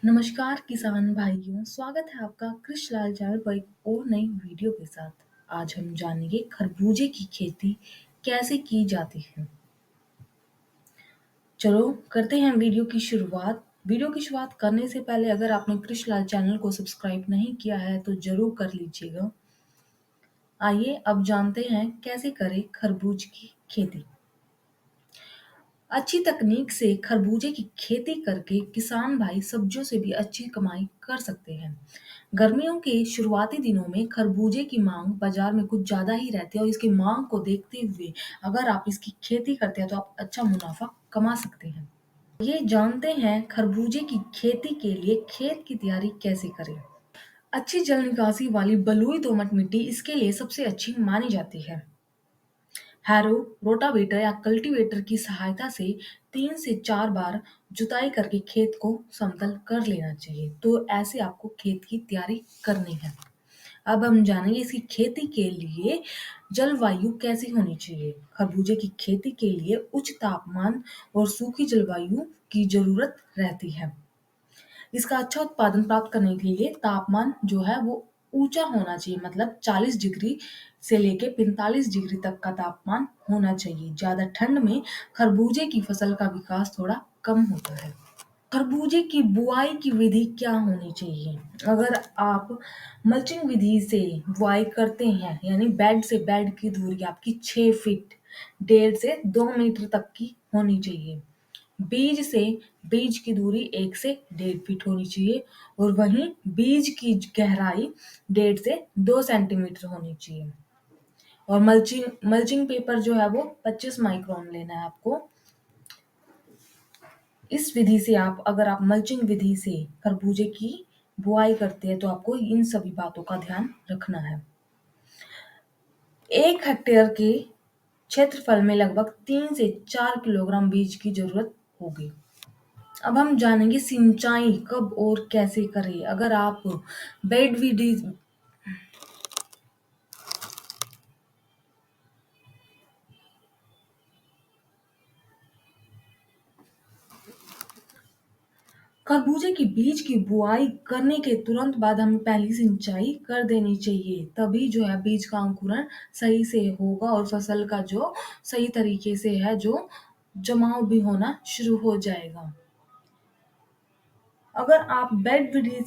नमस्कार किसान भाइयों, स्वागत है आपका कृषि लाल चैनल पर एक और नई वीडियो के साथ। आज हम जानेंगे खरबूजे की खेती कैसे की जाती है। चलो करते हैं वीडियो की शुरुआत। वीडियो की शुरुआत करने से पहले अगर आपने कृषि लाल चैनल को सब्सक्राइब नहीं किया है तो जरूर कर लीजिएगा। आइए अब जानते हैं कैसे करें खरबूज की खेती। अच्छी तकनीक से खरबूजे की खेती करके किसान भाई सब्जियों से भी अच्छी कमाई कर सकते हैं। गर्मियों के शुरुआती दिनों में खरबूजे की मांग बाजार में कुछ ज्यादा ही रहती है और इसकी मांग को देखते हुए अगर आप इसकी खेती करते हैं तो आप अच्छा मुनाफा कमा सकते हैं। ये जानते हैं खरबूजे की खेती के लिए खेत की तैयारी कैसे करें। अच्छी जल निकासी वाली बलुई दोमट मिट्टी इसके लिए सबसे अच्छी मानी जाती है। हैरो, रोटावेटर या कल्टीवेटर की सहायता से 3 से 4 बार जुताई करके खेत को समतल कर लेना चाहिए। तो ऐसे आपको खेत की तैयारी करनी है। अब हम जानेंगे इसकी खेती के लिए जलवायु कैसी होनी चाहिए। खरबूजे की खेती के लिए उच्च तापमान और सूखी जलवायु की जरूरत रहती है। इसका अच्छा उत्पादन प्राप्त करने के लिए तापमान जो है वो ऊंचा होना चाहिए, मतलब 40 डिग्री से लेके 45 डिग्री तक का तापमान होना चाहिए। ज्यादा ठंड में खरबूजे की फसल का विकास थोड़ा कम होता है। खरबूजे की बुआई की विधि क्या होनी चाहिए। अगर आप मल्चिंग विधि से बुआई करते हैं यानी बेड से बेड की दूरी आपकी 6 फीट 1.5 से 2 मीटर तक की होनी चाहिए। बीज से बीज की दूरी 1 से 1.5 फीट होनी चाहिए और वहीं बीज की गहराई 1.5 से 2 सेंटीमीटर होनी चाहिए। और मल्चिंग मल्चिंग पेपर जो है वो 25 माइक्रोन लेना है आपको। इस विधि से अगर आप मल्चिंग विधि से खरबूजे की बुआई करते हैं तो आपको इन सभी बातों का ध्यान रखना है। 1 हेक्टेयर के क्षेत्रफल में लगभग 3 से 4 किलोग्राम बीज की जरूरत होगी। अब हम जानेंगे सिंचाई कब और कैसे करें। अगर आप बेड विधि खरबूजे की बीज की बुआई करने के तुरंत बाद हमें पहली सिंचाई कर देनी चाहिए, तभी जो है बीज का अंकुरण सही से होगा और फसल का जो सही तरीके से है जो जमाव भी होना शुरू हो जाएगा। अगर आप बेड विधि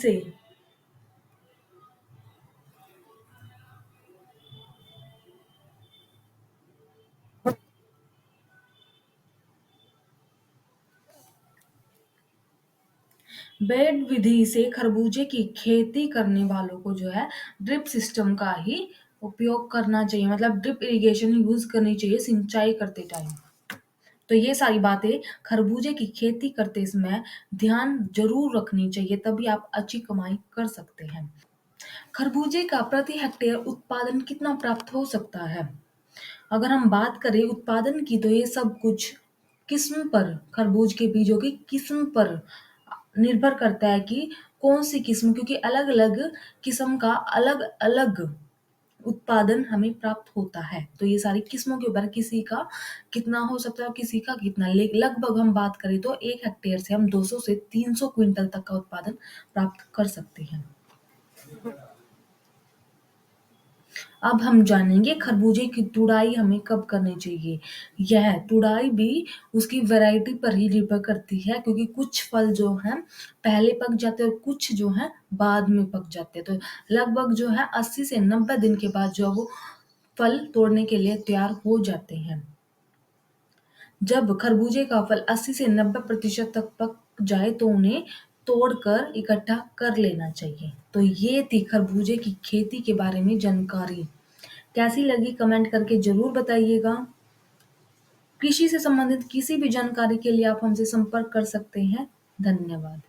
से खरबूजे की खेती करने वालों को जो है ड्रिप सिस्टम का ही उपयोग करना चाहिए, मतलब ड्रिप इरिगेशन यूज करनी चाहिए सिंचाई करते टाइम। तो ये सारी बातें खरबूजे की खेती करते समय ध्यान जरूर रखनी चाहिए, तभी आप अच्छी कमाई कर सकते हैं। खरबूजे का प्रति हेक्टेयर उत्पादन कितना प्राप्त हो सकता है। अगर हम बात करें उत्पादन की तो ये सब कुछ किस्म पर, खरबूज के बीजों की किस्म पर निर्भर करता है कि कौन सी किस्म, क्योंकि अलग अलग किस्म का अलग अलग उत्पादन हमें प्राप्त होता है। तो ये सारी किस्मों के ऊपर किसी का कितना हो सकता है और किसी का कितना, लगभग हम बात करें तो 1 हेक्टेयर से हम 200 से 300 क्विंटल तक का उत्पादन प्राप्त कर सकते हैं। अब हम जानेंगे खरबूजे की तुड़ाई हमें कब करनी चाहिए। यह तुड़ाई भी उसकी वैरायटी पर ही निर्भर करती है, क्योंकि कुछ फल जो हैं पहले पक जाते हैं और कुछ जो हैं बाद में पक जाते हैं। तो लगभग जो है 80 से 90 दिन के बाद जो वो फल तोड़ने के लिए तैयार हो जाते हैं। जब खरबूजे का फल 80 से 90% तक पक जाए तो उन्हें तोड़कर इकट्ठा कर लेना चाहिए। तो ये थी खरबूजे की खेती के बारे में जानकारी। कैसी लगी कमेंट करके जरूर बताइएगा। कृषि से संबंधित किसी भी जानकारी के लिए आप हमसे संपर्क कर सकते हैं। धन्यवाद।